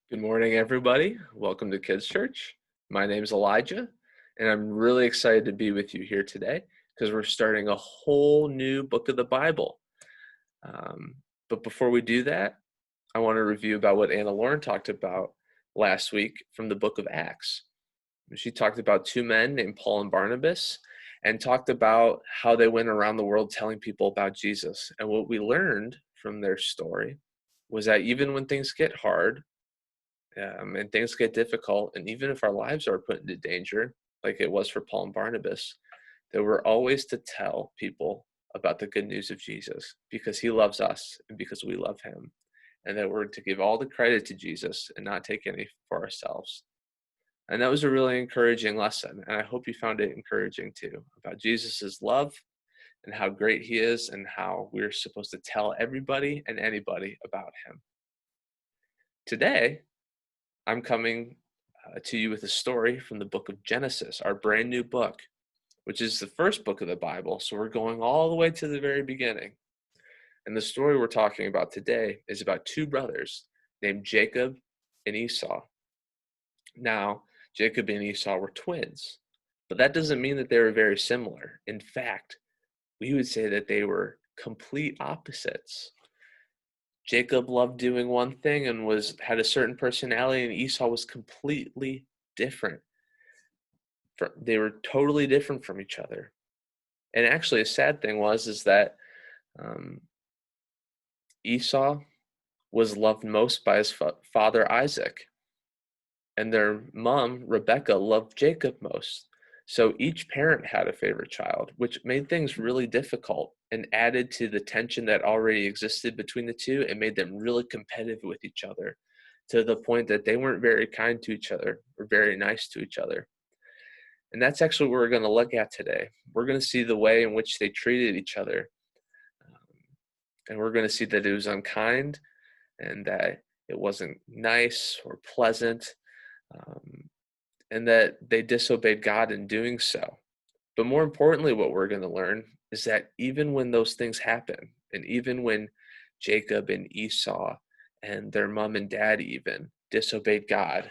Good morning, everybody. Welcome to Kids Church. My name is Elijah, and I'm really excited to be with you here today because we're starting a whole new book of the Bible. Um, but before we do that, I want to review about what Anna Lauren talked about last week from the book of Acts. She talked about two men named Paul and Barnabas and talked about how they went around the world telling people about Jesus. And what we learned from their story was that even when things get hard, and things get difficult, and even if our lives are put into danger, like it was for Paul and Barnabas, that we're always to tell people about the good news of Jesus because he loves us and because we love him, and that we're to give all the credit to Jesus and not take any for ourselves. And that was a really encouraging lesson, and I hope you found it encouraging too, about Jesus's love and how great he is and how we're supposed to tell everybody and anybody about him. Today, I'm coming to you with a story from the book of Genesis, our brand new book, which is the first book of the Bible. So we're going all the way to the very beginning. And the story we're talking about today is about two brothers named Jacob and Esau. Now, Jacob and Esau were twins, but that doesn't mean that they were very similar. In fact, we would say that they were complete opposites. Jacob loved doing one thing and had a certain personality, and Esau was completely different. They were totally different from each other. And actually, a sad thing is that um, Esau was loved most by his father Isaac, and their mom Rebecca loved Jacob most. So each parent had a favorite child, which made things really difficult and added to the tension that already existed between the two and made them really competitive with each other to the point that they weren't very kind to each other or very nice to each other. And that's actually what we're going to look at today. We're going to see the way in which they treated each other. And we're going to see that it was unkind and that it wasn't nice or pleasant. And that they disobeyed God in doing so. But more importantly, what we're going to learn is that even when those things happen, and even when Jacob and Esau and their mom and dad even disobeyed God,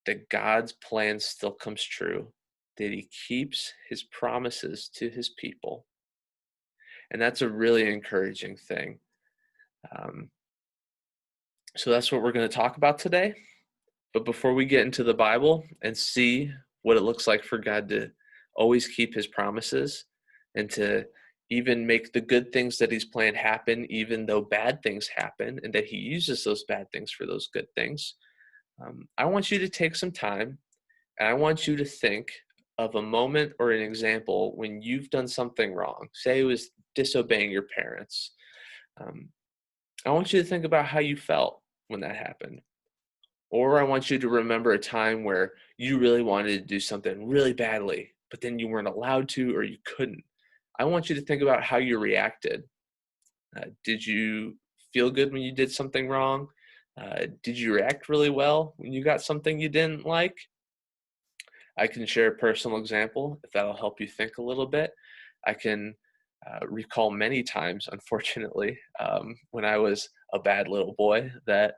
that God's plan still comes true, that he keeps his promises to his people. And that's a really encouraging thing. Um, so that's what we're going to talk about today. But before we get into the Bible and see what it looks like for God to always keep his promises and to even make the good things that he's planned happen, even though bad things happen, and that he uses those bad things for those good things, I want you to take some time and I want you to think of a moment or an example when you've done something wrong. Say it was disobeying your parents. Um, I want you to think about how you felt when that happened. Or I want you to remember a time where you really wanted to do something really badly, but then you weren't allowed to or you couldn't. I want you to think about how you reacted. Did you feel good when you did something wrong? Did you react really well when you got something you didn't like? I can share a personal example if that'll help you think a little bit. I can recall many times, unfortunately, when I was a bad little boy that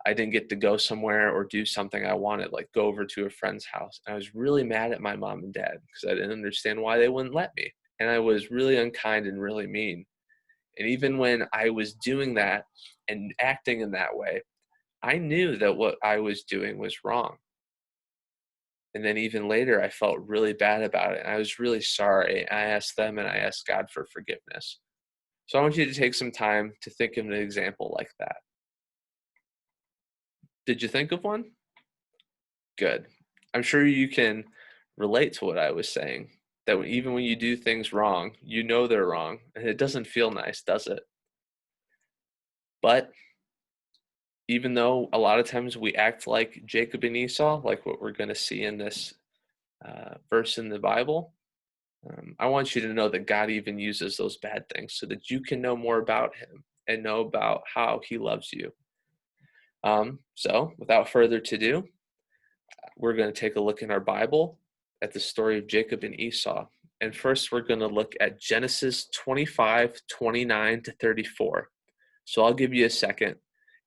I didn't get to go somewhere or do something I wanted, like go over to a friend's house. I was really mad at my mom and dad because I didn't understand why they wouldn't let me. And I was really unkind and really mean. And even when I was doing that and acting in that way, I knew that what I was doing was wrong. And then even later, I felt really bad about it. And I was really sorry. I asked them and I asked God for forgiveness. So I want you to take some time to think of an example like that. Did you think of one? Good. I'm sure you can relate to what I was saying, that even when you do things wrong, you know they're wrong, and it doesn't feel nice, does it? But even though a lot of times we act like Jacob and Esau, like what we're going to see in this verse in the Bible, I want you to know that God even uses those bad things so that you can know more about him and know about how he loves you. So without further ado, we're going to take a look in our Bible at the story of Jacob and Esau. And first, we're going to look at Genesis 25, 29 to 34. So I'll give you a second,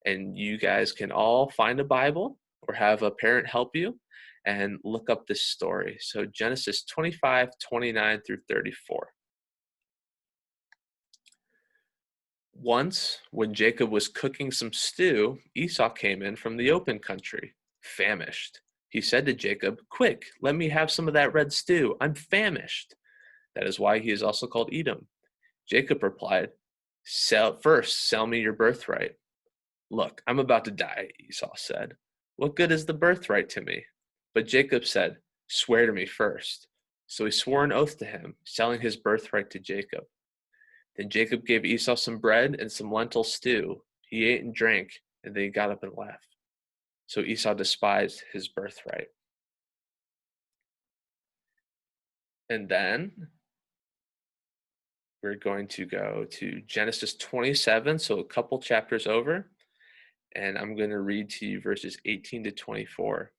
And you guys can all find a Bible or have a parent help you and look up this story. So Genesis 25, 29 through 34. Once, when Jacob was cooking some stew, Esau came in from the open country, famished. He said to Jacob, "Quick, let me have some of that red stew. I'm famished." That is why he is also called Edom. Jacob replied, Sell me your birthright." "Look, I'm about to die," Esau said. "What good is the birthright to me?" But Jacob said, "Swear to me first." So he swore an oath to him, selling his birthright to Jacob. Then Jacob gave Esau some bread and some lentil stew. He ate and drank, and then he got up and left. So Esau despised his birthright. And then we're going to go to Genesis 27, so a couple chapters over, and I'm going to read to you verses 18 to 24.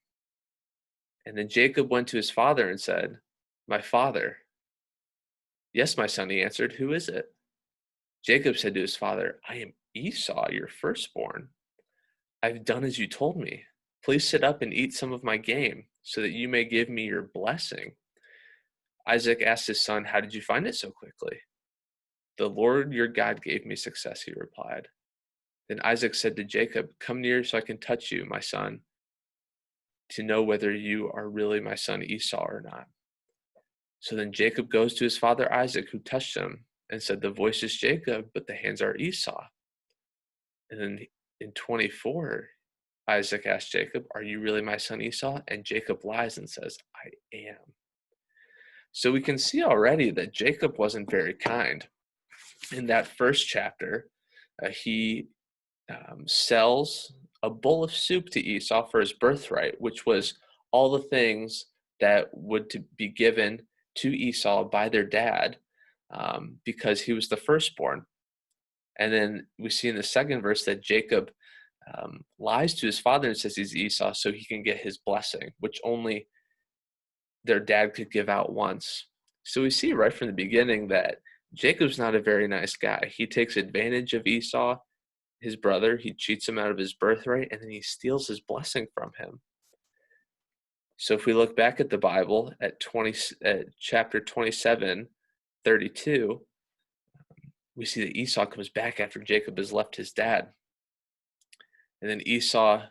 And then Jacob went to his father and said, "My father." "Yes, my son," he answered. "Who is it?" Jacob said to his father, "I am Esau, your firstborn. I've done as you told me. Please sit up and eat some of my game, so that you may give me your blessing." Isaac asked his son, "How did you find it so quickly?" "The Lord your God gave me success," he replied. Then Isaac said to Jacob, "Come near so I can touch you, my son, to know whether you are really my son Esau or not." So then Jacob goes to his father Isaac, who touched him, and said, "The voice is Jacob, but the hands are Esau." And then in 24, Isaac asked Jacob, "Are you really my son Esau?" And Jacob lies and says, "I am." So we can see already that Jacob wasn't very kind. In that first chapter, he sells a bowl of soup to Esau for his birthright, which was all the things that would to be given to Esau by their dad, because he was the firstborn. And then we see in the second verse that Jacob lies to his father and says he's Esau so he can get his blessing, which only their dad could give out once. So we see right from the beginning that Jacob's not a very nice guy. He takes advantage of Esau, his brother. He cheats him out of his birthright, and then he steals his blessing from him. So if we look back at the Bible at chapter 27, 32, we see that Esau comes back after Jacob has left his dad. And then Esau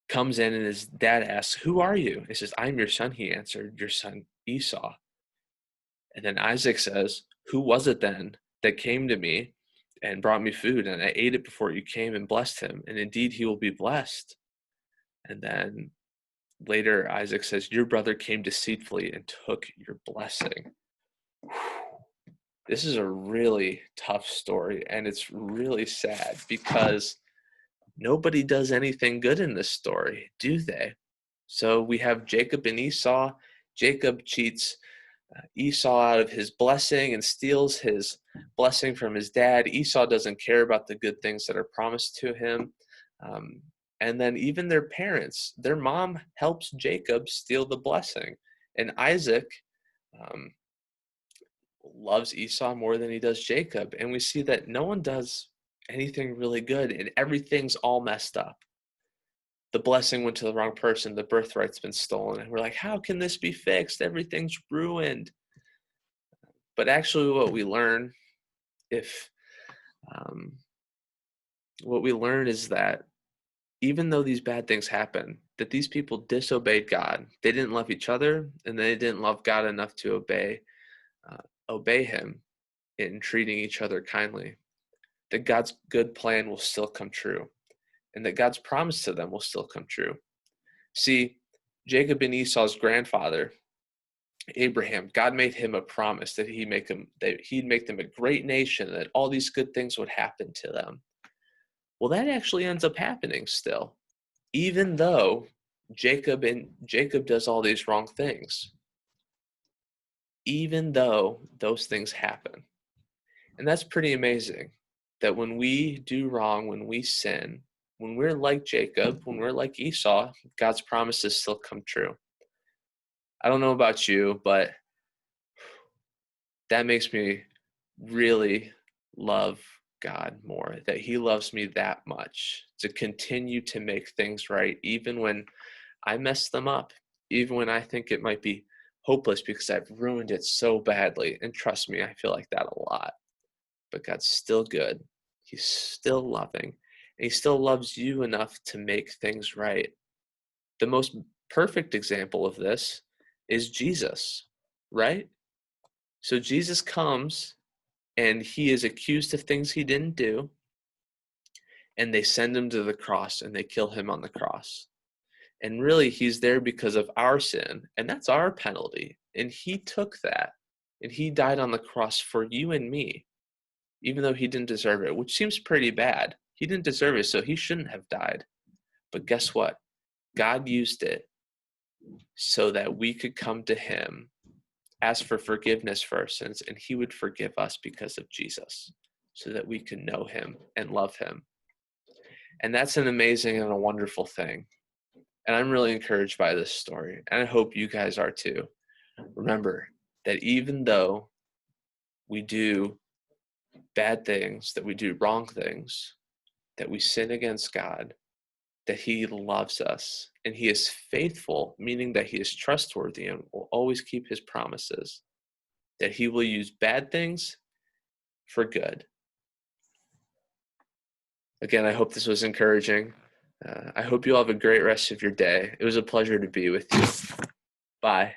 comes in and his dad asks, "Who are you?" He says, "I'm your son," he answered, "your son Esau." And then Isaac says, "Who was it then that came to me and brought me food, and I ate it before you came and blessed him? And indeed he will be blessed." And then later Isaac says, "Your brother came deceitfully and took your blessing." This is a really tough story, and it's really sad because nobody does anything good in this story, do they? So we have Jacob and Esau. Jacob cheats Esau out of his blessing and steals his blessing from his dad. Esau doesn't care about the good things that are promised to him. And then even their parents, their mom helps Jacob steal the blessing. And Isaac loves Esau more than he does Jacob. And we see that no one does anything really good and everything's all messed up. The blessing went to the wrong person. The birthright's been stolen. And we're like, how can this be fixed? Everything's ruined. But actually what we learn if what we learn is that even though these bad things happen, that these people disobeyed God. They didn't love each other, and they didn't love God enough to obey him in treating each other kindly. That God's good plan will still come true, and that God's promise to them will still come true. See, Jacob and Esau's grandfather, Abraham, God made him a promise that he'd make them a great nation, that all these good things would happen to them. Well, that actually ends up happening still, even though Jacob does all these wrong things, even though those things happen. And that's pretty amazing that when we do wrong, when we sin, when we're like Jacob, when we're like Esau, God's promises still come true. I don't know about you, but that makes me really love God more, that he loves me that much to continue to make things right, even when I mess them up, even when I think it might be hopeless because I've ruined it so badly. And trust me, I feel like that a lot. But God's still good. He's still loving. And he still loves you enough to make things right. The most perfect example of this is Jesus, right? So Jesus comes and he is accused of things he didn't do, and they send him to the cross and they kill him on the cross. And really, he's there because of our sin, and that's our penalty. And he took that, and he died on the cross for you and me, even though he didn't deserve it, which seems pretty bad. He didn't deserve it, so he shouldn't have died. But guess what? God used it so that we could come to him, ask for forgiveness for our sins, and he would forgive us because of Jesus, so that we can know him and love him. And that's an amazing and a wonderful thing. And I'm really encouraged by this story, and I hope you guys are too. Remember that even though we do bad things, that we do wrong things, that we sin against God, that he loves us and he is faithful, meaning that he is trustworthy and will always keep his promises, that he will use bad things for good. Again, I hope this was encouraging. I hope you all have a great rest of your day. It was a pleasure to be with you. Bye.